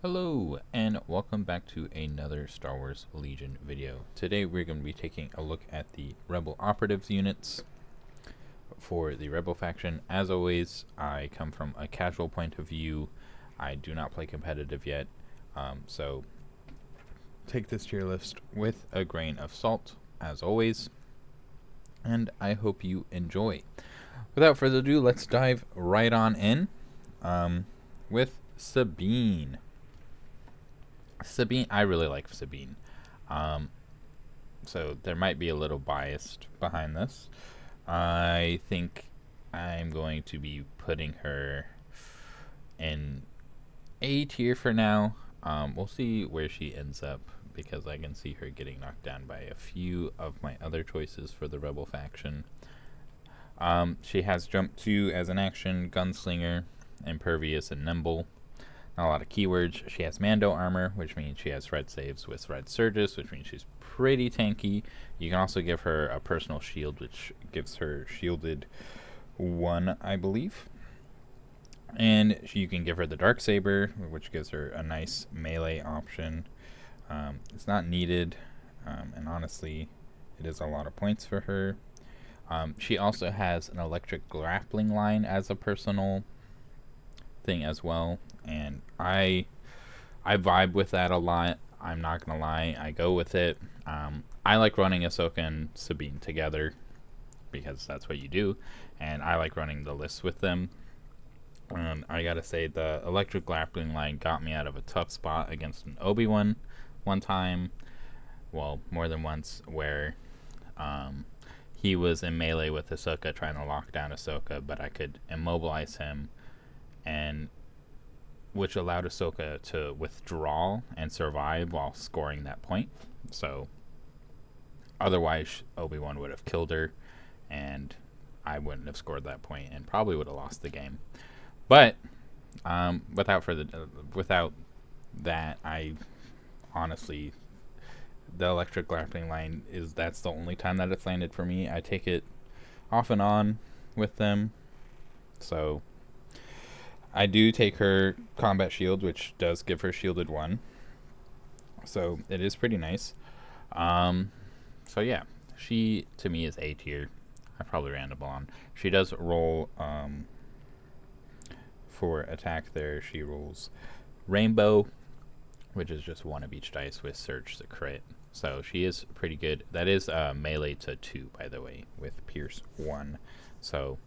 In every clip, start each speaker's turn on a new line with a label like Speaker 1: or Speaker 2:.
Speaker 1: Hello, and welcome back to another Star Wars Legion video. Today we're going to be taking a look at the Rebel Operatives units for the Rebel faction. As always, I come from a casual point of view. I do not play competitive yet, so take this tier list with a grain of salt, as always, and I hope you enjoy. Without further ado, let's dive right on in with Sabine. I really like Sabine. So there might be a little biased behind this. I think I'm going to be putting her in A tier for now. We'll see where she ends up, because I can see her getting knocked down by a few of my other choices for the Rebel faction. She has Jump 2 as an action, Gunslinger, Impervious, and Nimble. Not a lot of keywords. She has Mando armor, which means she has red saves with red surges, which means she's pretty tanky. You can also give her a personal shield, which gives her shielded 1, I believe. And you can give her the dark saber, which gives her a nice melee option. It's not needed, and honestly, it is a lot of points for her. She also has an electric grappling line as a personal thing as well, and I vibe with that a lot. I'm not gonna lie, I go with it. I like running Ahsoka and Sabine together because that's what you do, and I like running the list with them. I gotta say, the electric grappling line got me out of a tough spot against an Obi-Wan one time, well, more than once, where he was in melee with Ahsoka trying to lock down Ahsoka, but I could immobilize him, and which allowed Ahsoka to withdraw and survive while scoring that point. So otherwise Obi-Wan would have killed her, and I wouldn't have scored that point and probably would have lost the game. But without that, I honestly, the electric grappling line that's the only time that it's landed for me. I take it off and on with them, so I do take her combat shield, which does give her shielded 1. So it is pretty nice. So yeah, she to me is A tier. I probably ran a on. She does roll for attack there. She rolls Rainbow, which is just 1 of each dice with Search the crit. So she is pretty good. That is melee to 2, by the way, with Pierce 1. So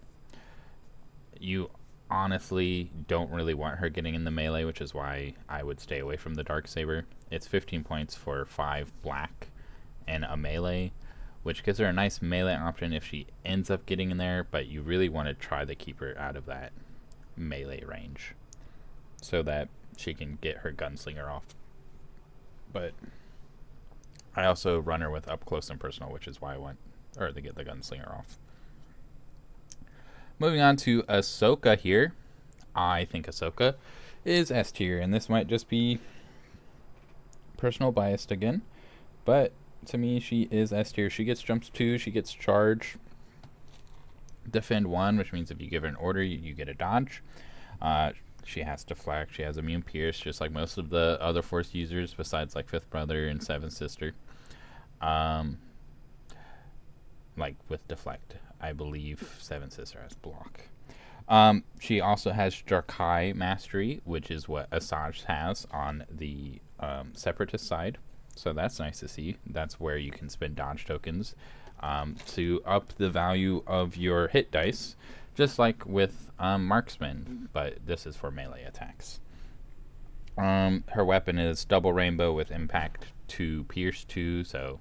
Speaker 1: you honestly don't really want her getting in the melee, which is why I would stay away from the Darksaber. It's 15 points for 5 black and a melee, which gives her a nice melee option if she ends up getting in there, but you really want to try to keep her out of that melee range so that she can get her gunslinger off. But I also run her with up close and personal, which is why I want her to get the gunslinger off. Moving on to Ahsoka here. I think Ahsoka is S tier, and this might just be personal biased again, but to me she is S tier. She gets Jumps 2, she gets Charge, Defend 1, which means if you give her an order, you get a dodge. She has Deflect, she has Immune Pierce, just like most of the other Force users besides like Fifth Brother and Seventh Sister. Like with Deflect, I believe Seventh Sister has Block. She also has Jarkai Mastery, which is what Asajj has on the Separatist side. So that's nice to see. That's where you can spend dodge tokens to up the value of your hit dice, just like with Marksman, but this is for melee attacks. Her weapon is Double Rainbow with Impact 2, Pierce 2, so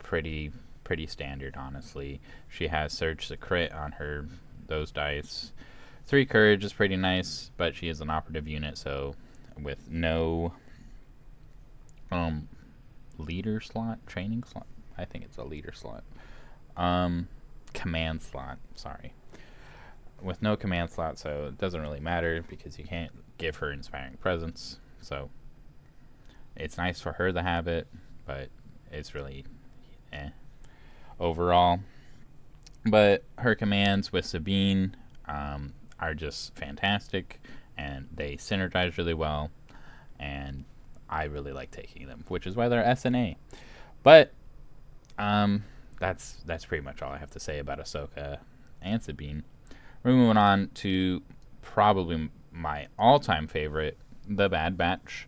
Speaker 1: pretty standard, honestly. She has Surge the crit on those dice. 3 Courage is pretty nice, but she is an operative unit, so with no leader slot, training slot. I think it's a leader slot. Command slot, sorry. With no command slot, so it doesn't really matter because you can't give her Inspiring Presence. So it's nice for her to have it, but it's really overall. But her commands with Sabine are just fantastic, and they synergize really well. and I really like taking them, which is why they're SNA. But that's pretty much all I have to say about Ahsoka and Sabine. We're moving on to probably my all-time favorite, the Bad Batch.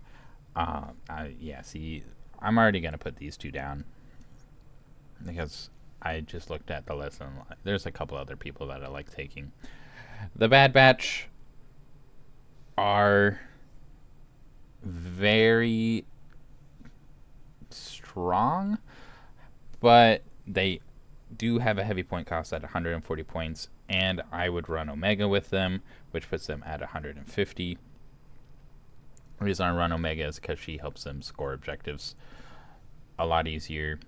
Speaker 1: See, I'm already gonna put these two down because I just looked at the list and there's a couple other people that I like taking. The Bad Batch are very strong, but they do have a heavy point cost at 140 points, and I would run Omega with them, which puts them at 150. The reason I run Omega is because she helps them score objectives a lot easier.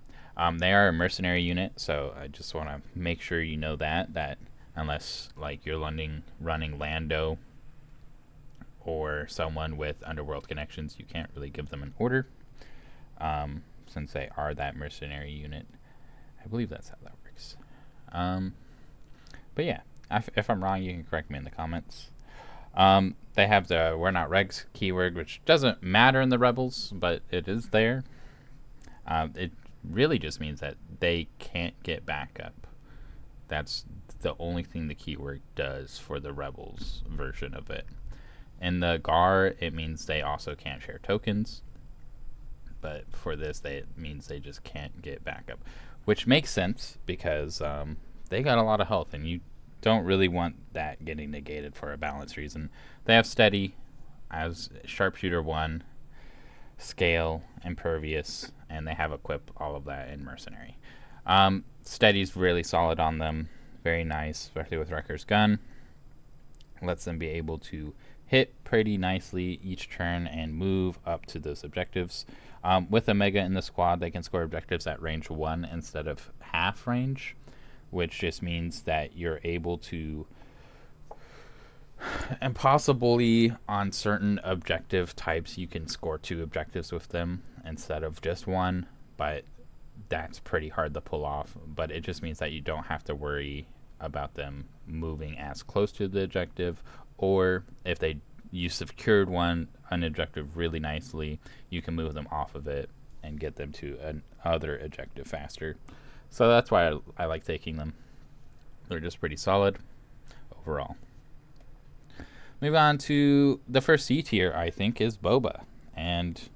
Speaker 1: They are a mercenary unit, so I just want to make sure you know that unless like you're running Lando or someone with underworld connections, you can't really give them an order, since they are that mercenary unit. I believe that's how that works. But yeah, if I'm wrong, you can correct me in the comments. They have the "we're not regs" keyword, which doesn't matter in the Rebels, but it is there. It really just means that they can't get backup. That's the only thing the keyword does for the Rebels version of it. In the GAR, it means they also can't share tokens. But for this, it means they just can't get backup. Which makes sense because they got a lot of health, and you don't really want that getting negated for a balance reason. They have Steady as Sharpshooter 1, Scale, Impervious, and they have Equip all of that in Mercenary. Steady's really solid on them. Very nice, especially with Wrecker's Gun. Lets them be able to hit pretty nicely each turn and move up to those objectives. With Omega in the squad, they can score objectives at range 1 instead of half range, which just means that you're able to, and possibly on certain objective types, you can score 2 objectives with them instead of just 1, but that's pretty hard to pull off. But it just means that you don't have to worry about them moving as close to the objective, or if you secured an objective really nicely, you can move them off of it and get them to another objective faster. So that's why I like taking them. They're just pretty solid overall. Move on to the first C tier, I think, is Boba. And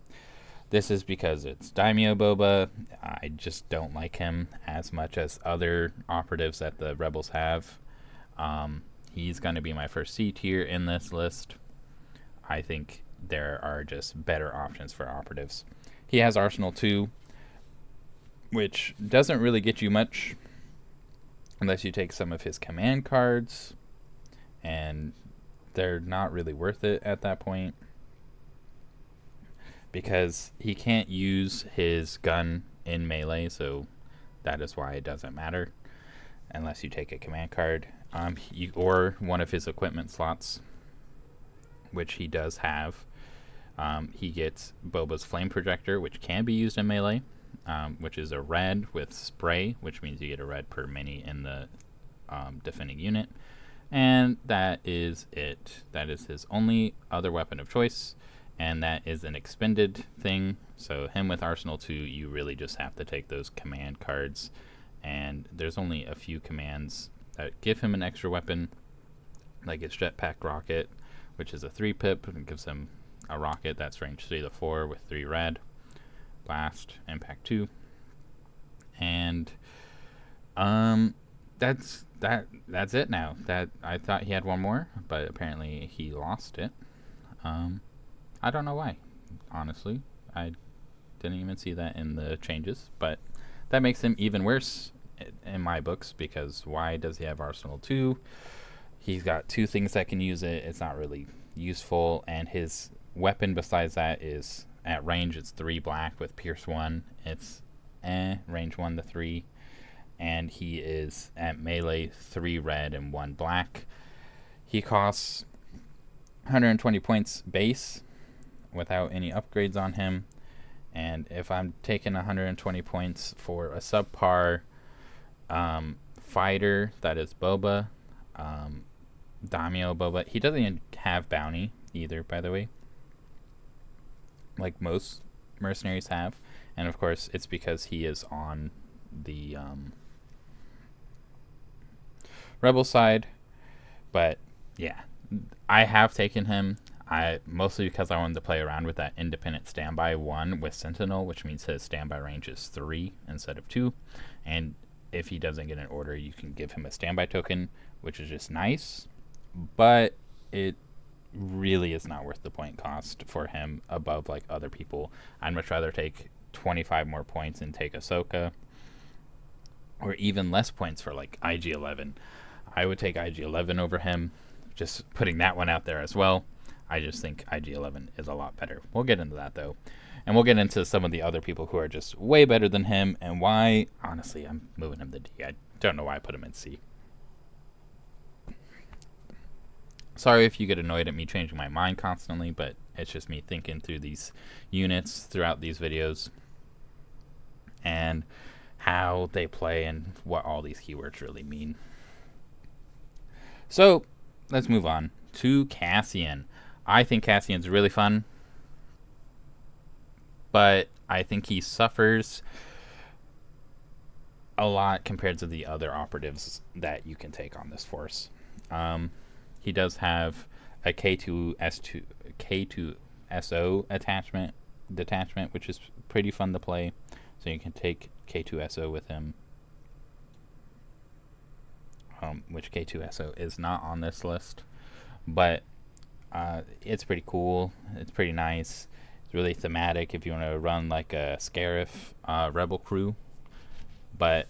Speaker 1: this is because it's Daimyo Boba. I just don't like him as much as other operatives that the Rebels have. He's going to be my first C tier in this list. I think there are just better options for operatives. He has Arsenal 2, which doesn't really get you much unless you take some of his command cards, and they're not really worth it at that point because he can't use his gun in melee, so that is why it doesn't matter unless you take a command card, or one of his equipment slots, which he does have. He gets Boba's flame projector, which can be used in melee, which is a red with spray, which means you get a red per mini in the defending unit. And that is it. That is his only other weapon of choice, and that is an expended thing. So him with Arsenal 2, you really just have to take those command cards, and there's only a few commands that give him an extra weapon, like his jetpack rocket, which is a 3-pip, and gives him a rocket that's range 3 to 4 with 3 red, blast, impact 2, and that's it now. That I thought he had one more, but apparently he lost it. I don't know why, honestly. I didn't even see that in the changes, but that makes him even worse in my books, because why does he have Arsenal 2? He's got 2 things that can use it. It's not really useful, and his weapon besides that is at range, it's 3 black with Pierce 1. It's range 1 to 3. And he is at melee 3 red and 1 black. He costs 120 points base without any upgrades on him. And if I'm taking 120 points for a subpar fighter, that is Boba, Daimyo Boba. He doesn't even have bounty either, by the way. like most mercenaries have. And of course, it's because he is on the rebel side. But yeah, I have taken him. I mostly because I wanted to play around with that independent standby 1 with Sentinel, which means his standby range is 3 instead of 2. And if he doesn't get an order, you can give him a standby token, which is just nice. But it really is not worth the point cost for him above like other people. I'd much rather take 25 more points and take Ahsoka, or even less points for like IG-11. I would take IG-11 over him. Just putting that one out there as well. I just think IG-11 is a lot better. We'll get into that though. And we'll get into some of the other people who are just way better than him and why, honestly, I'm moving him to D. I don't know why I put him in C. Sorry if you get annoyed at me changing my mind constantly, but it's just me thinking through these units throughout these videos and how they play and what all these keywords really mean. So, let's move on to Cassian. I think Cassian's really fun, but I think he suffers a lot compared to the other operatives that you can take on this force. He does have a K2SO detachment, which is pretty fun to play. So you can take K2SO with him, which K2SO is not on this list, but it's pretty cool. It's pretty nice. It's really thematic if you want to run like a Scarif rebel crew. But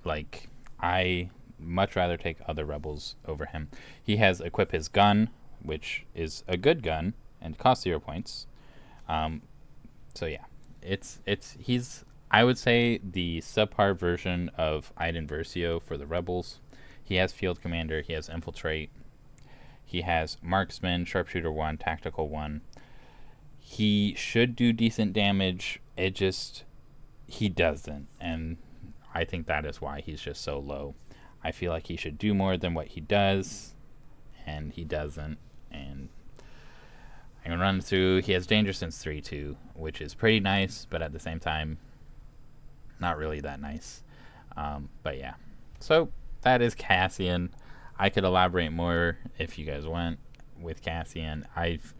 Speaker 1: like I much rather take other rebels over him. He has equip his gun, which is a good gun and costs 0 points. So yeah, he's I would say the subpar version of Iden Versio for the rebels. He has field commander. He has infiltrate. He has marksman, sharpshooter 1, tactical 1. He should do decent damage. He doesn't, and I think that is why he's just so low. I feel like he should do more than what he does, and he doesn't. And I'm gonna run through. He has danger sense 3-2, which is pretty nice, but at the same time, not really that nice. But yeah, so that is Cassian. I could elaborate more if you guys want with Cassian. I've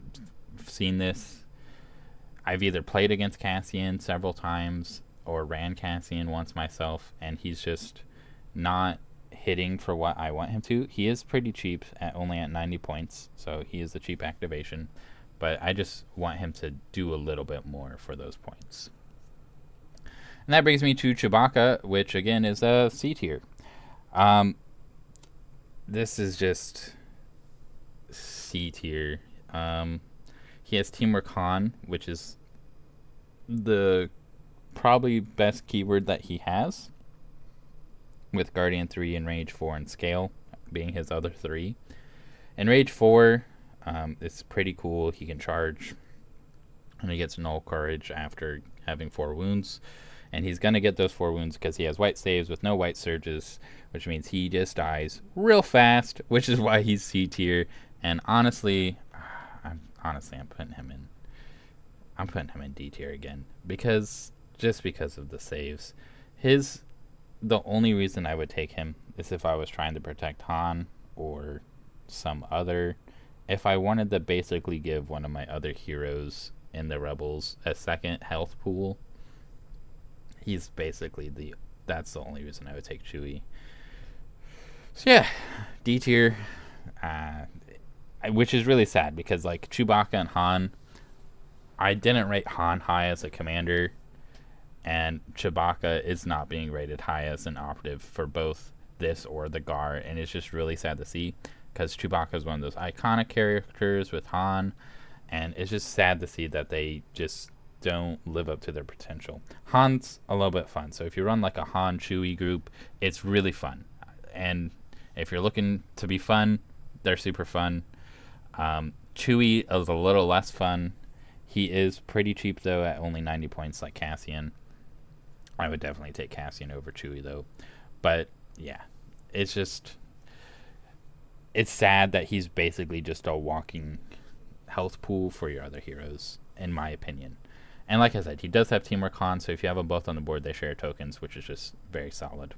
Speaker 1: seen this. I've either played against Cassian several times or ran Cassian once myself, and he's just not hitting for what I want him to. He is pretty cheap, only at 90 points, so he is a cheap activation, but I just want him to do a little bit more for those points. And that brings me to Chewbacca, which again is a C tier. This is just C tier. He has Teamwork Han, which is the probably best keyword that he has, with Guardian 3 and Rage 4 and Scale being his other 3. And Rage 4 is pretty cool. He can charge, and he gets Null Courage after having 4 wounds. And he's going to get those 4 wounds because he has white saves with no white surges, which means he just dies real fast, which is why he's C tier. And honestly, I'm putting him in D tier again because of the saves. The only reason I would take him is if I was trying to protect Han or some other. If I wanted to basically give one of my other heroes in the Rebels a second health pool, he's basically that's the only reason I would take Chewie. So yeah, D tier, which is really sad because like Chewbacca and Han, I didn't rate Han high as a commander, and Chewbacca is not being rated high as an operative for both this or the GAR, and it's just really sad to see because Chewbacca is one of those iconic characters with Han, and it's just sad to see that they just don't live up to their potential. Han's a little bit fun, so if you run like a Han Chewie group, it's really fun, and if you're looking to be fun, they're super fun. Chewie is a little less fun. He is pretty cheap though at only 90 points like Cassian. I would definitely take Cassian over Chewie though. But yeah, it's sad that he's basically just a walking health pool for your other heroes, in my opinion. And like I said, he does have Teamwork on, so if you have them both on the board, they share tokens, which is just very solid.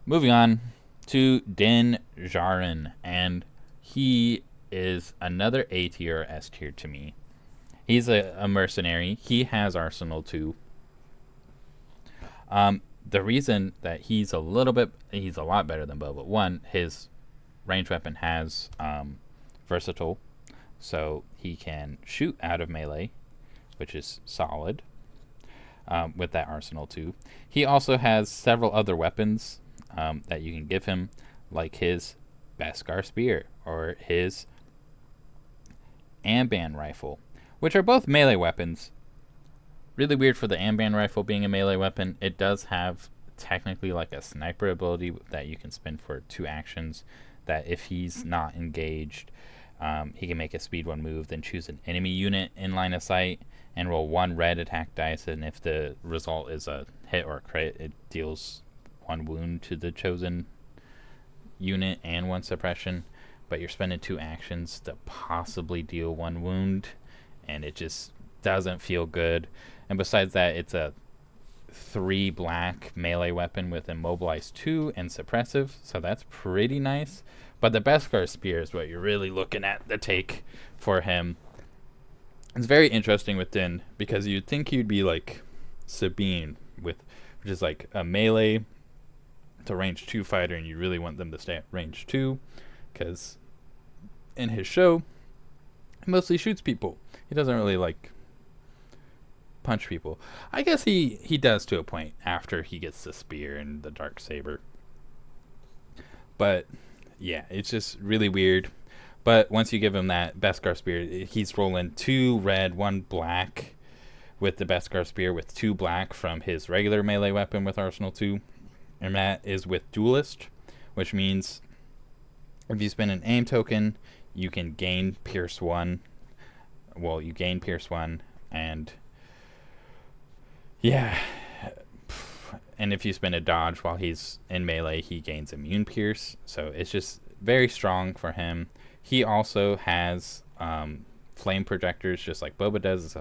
Speaker 1: Moving on to Din Djarin, and he is another A tier or S tier to me. He's a mercenary. He has Arsenal too. The reason that he's a lot better than Boba. One, his ranged weapon has versatile, so he can shoot out of melee, which is solid. With that Arsenal too. He also has several other weapons that you can give him, like his Beskar Spear or his Amban Rifle, which are both melee weapons. Really weird for the Amban Rifle being a melee weapon. It does have technically like a sniper ability that you can spend for 2 actions, that if he's not engaged, he can make a speed 1 move, then choose an enemy unit in line of sight and roll 1 red attack dice, and if the result is a hit or a crit, it deals 1 wound to the chosen unit and 1 suppression. But you're spending 2 actions to possibly deal 1 wound, and it just doesn't feel good. And besides that, it's a 3 black melee weapon with Immobilize 2 and Suppressive, so that's pretty nice. But the Beskar Spear is what you're really looking at, the take for him. It's very interesting with Din, because you'd think he'd be like Sabine, which is like a melee to range 2 fighter, and you really want them to stay at range 2, because in his show, he mostly shoots people. He doesn't really like punch people. I guess he does to a point after he gets the spear and the dark saber. But yeah, it's just really weird. But once you give him that Beskar Spear, he's rolling 2 red, 1 black with the Beskar Spear, with 2 black from his regular melee weapon with Arsenal 2. And that is with Duelist, which means if you spend an aim token, you can gain Pierce 1. Well, you gain Pierce 1, and yeah. And if you spend a dodge while he's in melee, he gains Immune Pierce. So it's just very strong for him. He also has flame projectors, just like Boba does,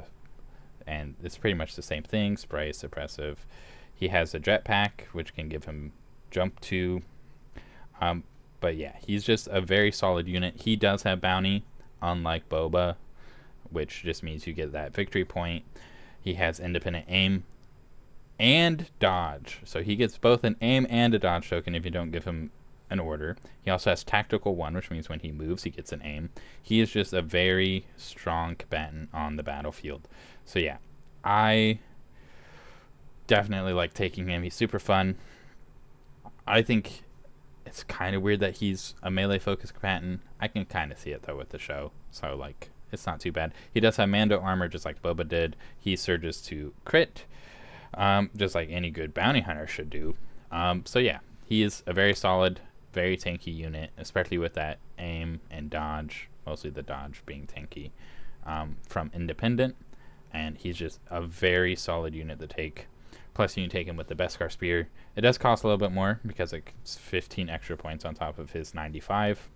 Speaker 1: and it's pretty much the same thing. Spray, suppressive. He has a jetpack, which can give him jump 2. But yeah, he's just a very solid unit. He does have bounty, unlike Boba, which just means you get that victory point. He has independent aim and dodge, so he gets both an aim and a dodge token if you don't give him an order. He also has tactical 1, which means when he moves, he gets an aim. He is just a very strong combatant on the battlefield. So yeah, I definitely like taking him. He's super fun. I think it's kind of weird that he's a melee focused combatant. I can kind of see it though with the show, so like it's not too bad. He does have Mando armor, just like Boba did. He surges to crit, just like any good bounty hunter should do. So yeah, he is a very solid, very tanky unit, especially with that aim and dodge, mostly the dodge being tanky, from Independent. And he's just a very solid unit to take. Plus, you can take him with the Beskar Spear. It does cost a little bit more because it's 15 extra points on top of his 95.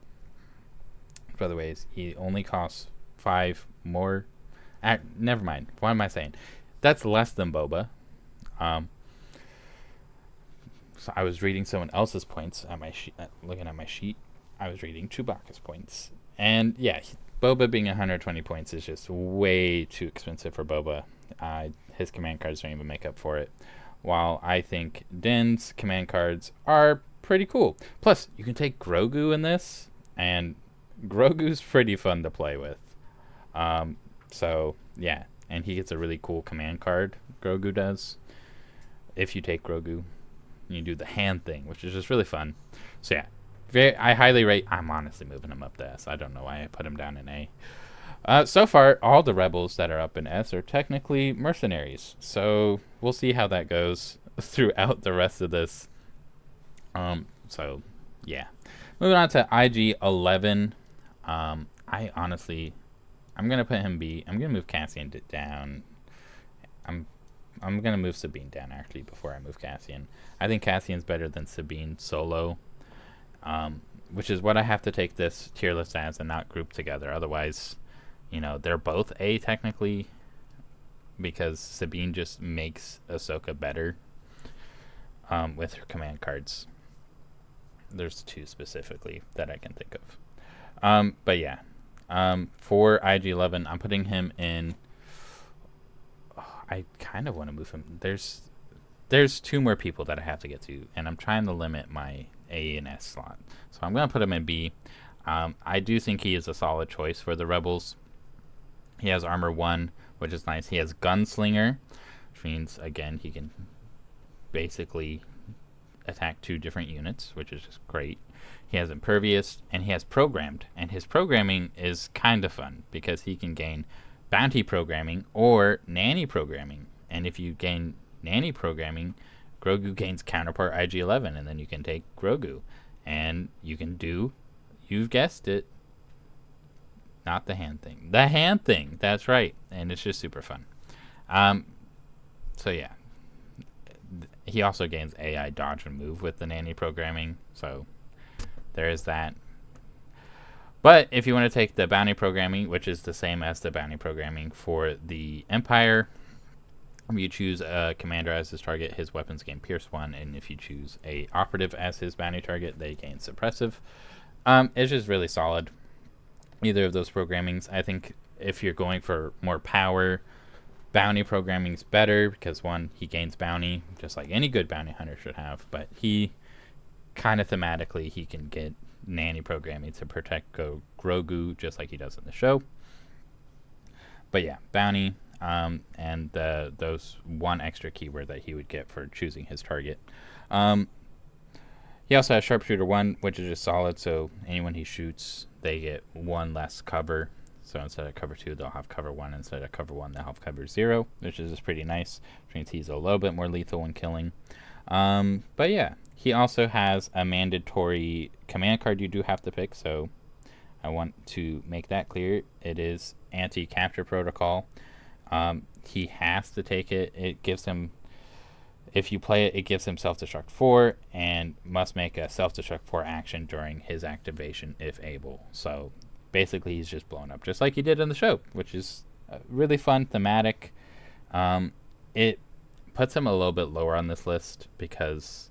Speaker 1: By the way, he only costs 5 more. Never mind. What am I saying? That's less than Boba. So I was reading someone else's points at my sheet. Looking at my sheet, I was reading Chewbacca's points, and yeah, Boba being 120 points is just way too expensive for Boba. His command cards don't even make up for it. While I think Din's command cards are pretty cool. Plus, you can take Grogu in this, and Grogu's pretty fun to play with. So yeah, and he gets a really cool command card. Grogu does. If you take Grogu, you do the hand thing, which is just really fun. So yeah, I highly rate. I'm honestly moving him up to S. I don't know why I put him down in A. So far, all the rebels that are up in S are technically mercenaries. So we'll see how that goes throughout the rest of this. So yeah, moving on to IG-11. I honestly, I'm gonna put him B. I'm gonna move Cassian down. I'm gonna move Sabine down actually before I move Cassian. I think Cassian's better than Sabine solo. which is what I have to take this tier list as and not group together. Otherwise, they're both A technically, because Sabine just makes Ahsoka better with her command cards. There's two specifically that I can think of. But yeah, for IG-11, I'm putting him in. I kind of want to move him. There's two more people that I have to get to, and I'm trying to limit my A and S slot. So I'm going to put him in B. I do think he is a solid choice for the Rebels. He has Armor 1, which is nice. He has Gunslinger, which means, again, he can basically attack 2 different units, which is just great. He has Impervious, and he has Programmed. And his programming is kind of fun, because he can gain Bounty Programming or Nanny Programming. And if you gain Nanny Programming, Grogu gains Counterpart IG-11, and then you can take Grogu. And you can do, you've guessed it, not the hand thing. The hand thing, that's right. And it's just super fun. So yeah. He also gains AI dodge and move with the Nanny Programming. So there is that. But if you want to take the Bounty Programming, which is the same as the Bounty Programming for the Empire, you choose a commander as his target, his weapons gain Pierce 1, and if you choose a operative as his bounty target, they gain Suppressive. It's just really solid. Either of those programmings. I think if you're going for more power, bounty programming's better, because one, he gains bounty, just like any good bounty hunter should have, but he kind of thematically, he can get Nanny Programming to protect Grogu, just like he does in the show. But yeah, bounty, and those one extra keyword that he would get for choosing his target. He also has Sharpshooter 1, which is just solid, so anyone he shoots, they get 1 less cover. So instead of cover 2, they'll have cover 1. Instead of cover 1, they'll have cover 0, which is just pretty nice, which means he's a little bit more lethal when killing. But yeah, he also has a mandatory command card you do have to pick, so I want to make that clear. It is Anti-Capture Protocol. He has to take it. It gives him, if you play it, it gives him Self-Destruct 4 and must make a Self-Destruct 4 action during his activation if able. So basically he's just blown up, just like he did in the show, which is really fun, thematic. It puts him a little bit lower on this list because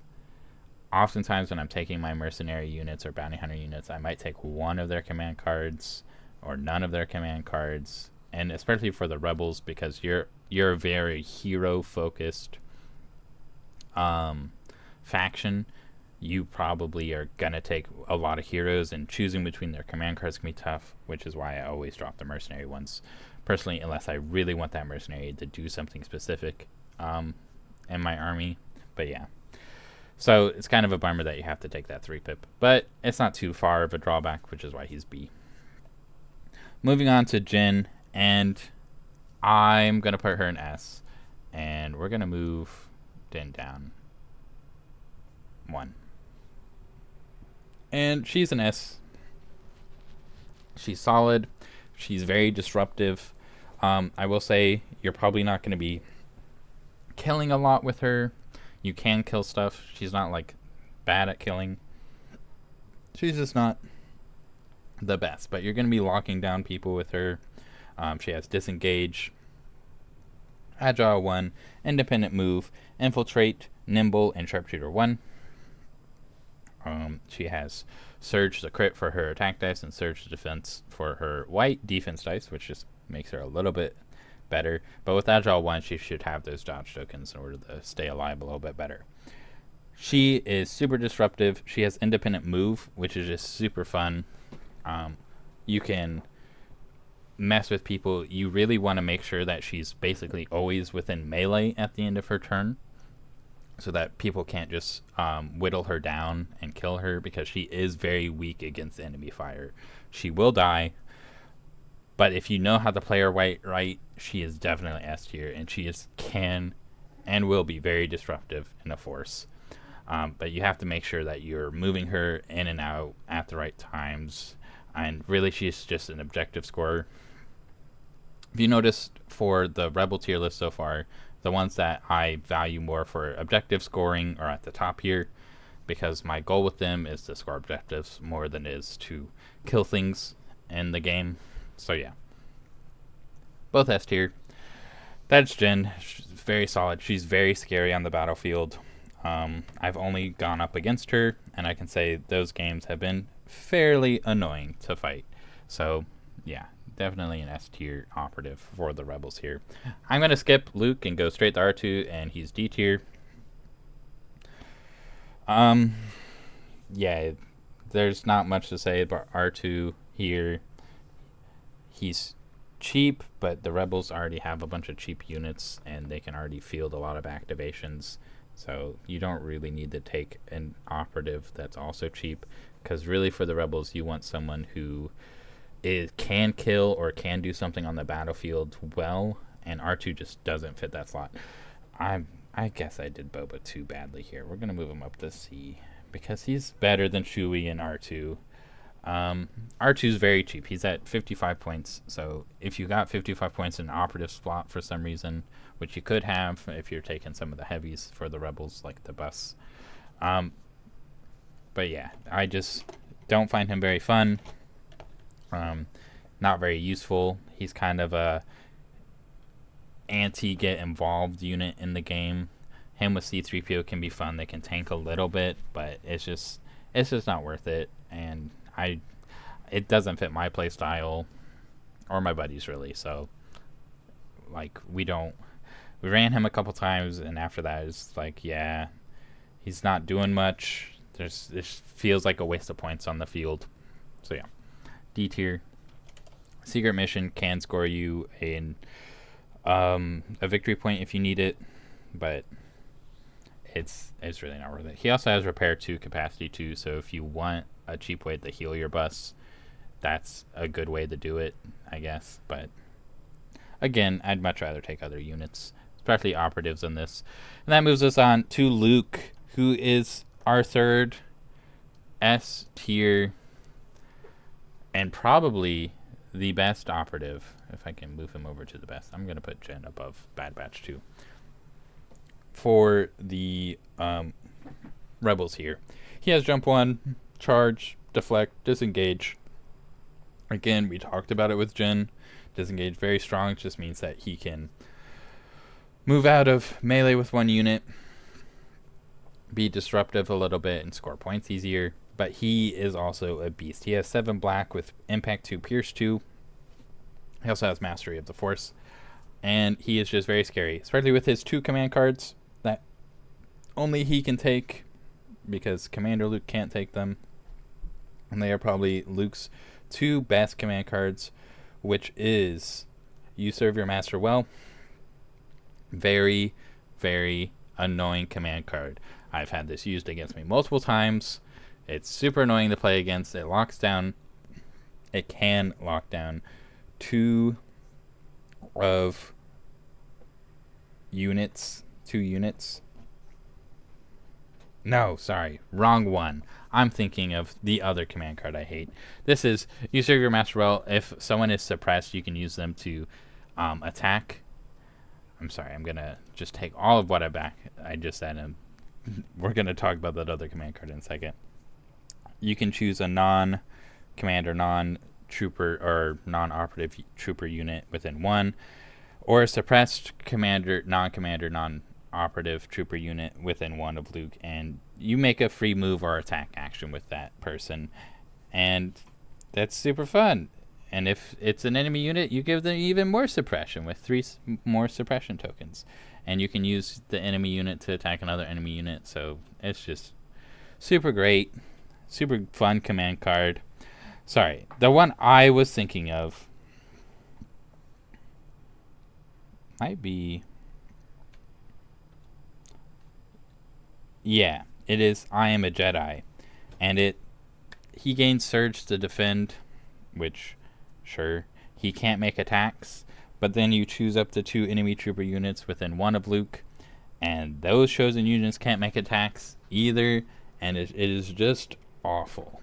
Speaker 1: oftentimes when I'm taking my mercenary units or bounty hunter units, I might take one of their command cards or none of their command cards, and especially for the Rebels, because you're a very hero focused faction. You probably are gonna take a lot of heroes, and choosing between their command cards can be tough, which is why I always drop the mercenary ones personally, unless I really want that mercenary to do something specific in my army. But yeah, so it's kind of a bummer that you have to take that 3-pip, but it's not too far of a drawback, which is why he's B. Moving on to Jyn, and I'm gonna put her in S, and we're gonna move Din down 1. And she's an S. She's solid. She's very disruptive. I will say you're probably not going to be killing a lot with her. You can kill stuff. She's not like bad at killing. She's just not the best. But you're going to be locking down people with her. She has Disengage, Agile 1, Independent Move, Infiltrate, Nimble, and Sharpshooter 1. She has Surge the crit for her attack dice and Surge the defense for her white defense dice, which just makes her a little bit better. But with Agile 1, she should have those dodge tokens in order to stay alive a little bit better. She is super disruptive. She has Independent Move, which is just super fun. You can mess with people. You really want to make sure that she's basically always within melee at the end of her turn, so that people can't just whittle her down and kill her, because she is very weak against enemy fire. She will die, but if you know how to play her right, she is definitely S tier, and she can and will be very disruptive in a force. But you have to make sure that you're moving her in and out at the right times, and really she's just an objective scorer. If you noticed, for the Rebel tier list so far, the ones that I value more for objective scoring are at the top here. because my goal with them is to score objectives more than it is to kill things in the game. So yeah, both S tier. That's Jen. She's very solid. She's very scary on the battlefield. I've only gone up against her, and I can say those games have been fairly annoying to fight. So yeah, definitely an S tier operative for the Rebels here. I'm going to skip Luke and go straight to R2, and he's D tier. Yeah, there's not much to say about R2 here. He's cheap, but the Rebels already have a bunch of cheap units, and they can already field a lot of activations. So you don't really need to take an operative that's also cheap, because really for the Rebels, you want someone who can kill or can do something on the battlefield well, and R2 just doesn't fit that slot. I guess I did Boba too badly here. We're going to move him up to C, because he's better than Chewie and R2. R2 is very cheap. He's at 55 points. So if you got 55 points in an operative slot for some reason, which you could have if you're taking some of the heavies for the Rebels, like the bus. But yeah, I just don't find him very fun. Not very useful. He's kind of a anti-get involved unit in the game. Him with C-3PO can be fun. They can tank a little bit, but it's just not worth it. And it doesn't fit my play style or my buddies really. So like we ran him a couple times, and after that it's like, yeah, he's not doing much. This feels like a waste of points on the field. So yeah, D tier. Secret mission can score you a victory point if you need it, but it's really not worth it. He also has repair 2, capacity 2, so if you want a cheap way to heal your bus, that's a good way to do it, I guess. But again, I'd much rather take other units, especially operatives in this. And that moves us on to Luke, who is our third S tier and probably the best operative. If I can move him over to the best, I'm going to put Jen above Bad Batch 2. For the Rebels here, he has jump 1, charge, deflect, disengage. Again, we talked about it with Jen. Disengage, very strong. It just means that he can move out of melee with one unit, be disruptive a little bit, and score points easier. But he is also a beast. He has 7 black with impact 2, pierce 2. He also has mastery of the force. And he is just very scary, especially with his 2 command cards that only he can take, because Commander Luke can't take them. And they are probably Luke's 2 best command cards, which is You Serve Your Master Well. Very, very annoying command card. I've had this used against me multiple times. It's super annoying to play against. It can lock down 2 units. No, sorry, wrong one. I'm thinking of the other command card I hate. This is You Serve Your Master Well. If someone is suppressed, you can use them to attack. I'm sorry, I'm going to just take all of what I just said, and we're going to talk about that other command card in a second. You can choose a non-commander, non-trooper, or non-operative trooper unit within 1, or a suppressed commander, non-operative trooper unit within 1 of Luke, and you make a free move or attack action with that person, and that's super fun. And if it's an enemy unit, you give them even more suppression with 3 more suppression tokens, and you can use the enemy unit to attack another enemy unit. So it's just super great, super fun command card. Sorry, the one I was thinking of might be, yeah, it is I Am a Jedi, and he gains Surge to defend, which, sure, he can't make attacks, but then you choose up to 2 enemy trooper units within 1 of Luke, and those chosen units can't make attacks either, and it is just awful.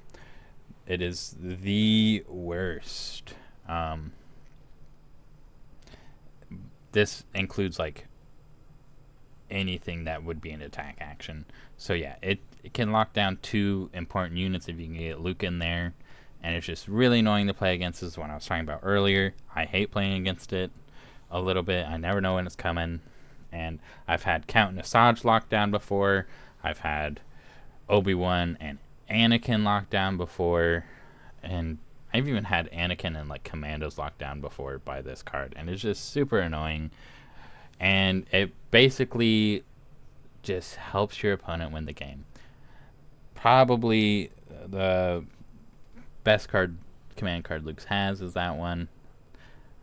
Speaker 1: It is the worst. This includes like anything that would be an attack action. So yeah, it can lock down 2 important units if you can get Luke in there. And it's just really annoying to play against. This is what I was talking about earlier. I hate playing against it a little bit. I never know when it's coming. And I've had Count and Asajj locked down before. I've had Obi-Wan and Anakin locked down before. And I've even had Anakin and like Commandos locked down before by this card. And it's just super annoying. And it basically just helps your opponent win the game. Probably the best command card Luke has is that one.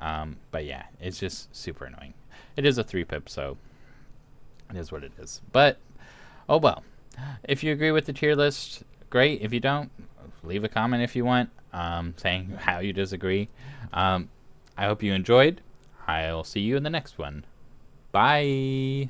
Speaker 1: But yeah, it's just super annoying. It is a 3-pip, so it is what it is. But, oh well. If you agree with the tier list, great. If you don't, leave a comment if you want, saying how you disagree. I hope you enjoyed. I'll see you in the next one. Bye.